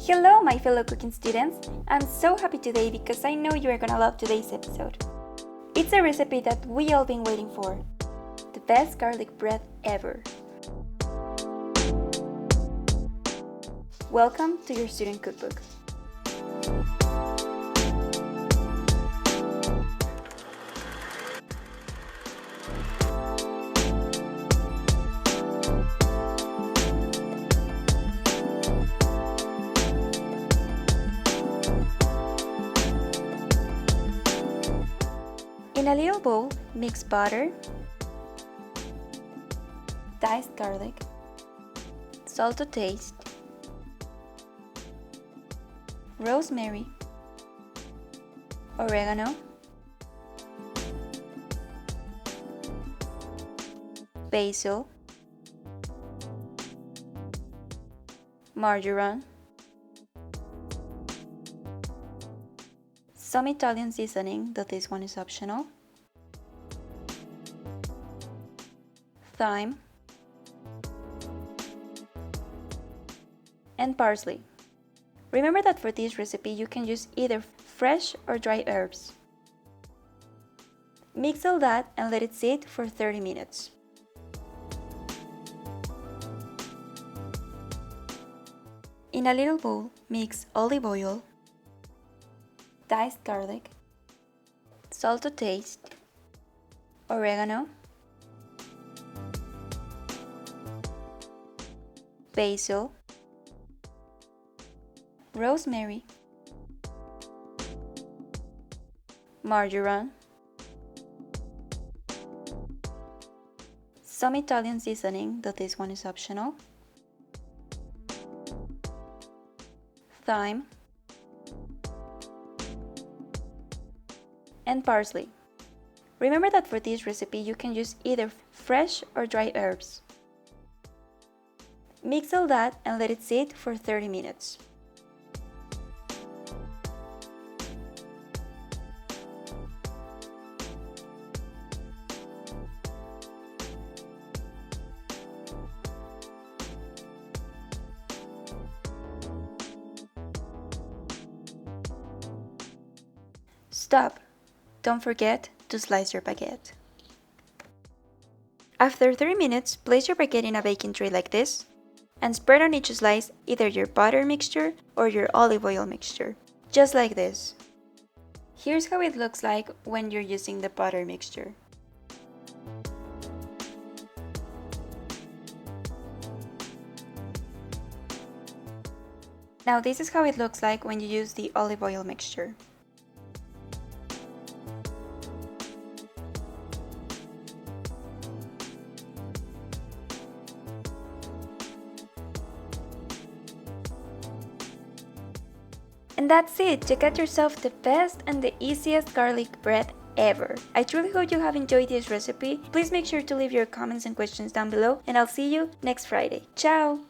Hello, my fellow cooking students! I'm so happy today because I know you are gonna love today's episode. It's a recipe that we all been waiting for. The best garlic bread ever. Welcome to your student cookbook. In a little bowl, mix butter, diced garlic, salt to taste, rosemary, oregano, basil, marjoram, some Italian seasoning, though this one is optional, thyme, and parsley. Remember that for this recipe you can use either fresh or dry herbs. Mix all that and let it sit for 30 minutes. In a little bowl, mix olive oil, diced garlic, salt to taste, oregano, basil, rosemary, marjoram, some Italian seasoning, though this one is optional, thyme, and parsley. Remember that for this recipe you can use either fresh or dry herbs. Mix all that and let it sit for 30 minutes. Stop! Don't forget to slice your baguette. After 30 minutes, place your baguette in a baking tray like this and spread on each slice either your butter mixture or your olive oil mixture, just like this. Here's how it looks like when you're using the butter mixture. Now this is how it looks like when you use the olive oil mixture. And that's it! You got yourself the best and the easiest garlic bread ever. I truly hope you have enjoyed this recipe. Please make sure to leave your comments and questions down below and I'll see you next Friday. Ciao!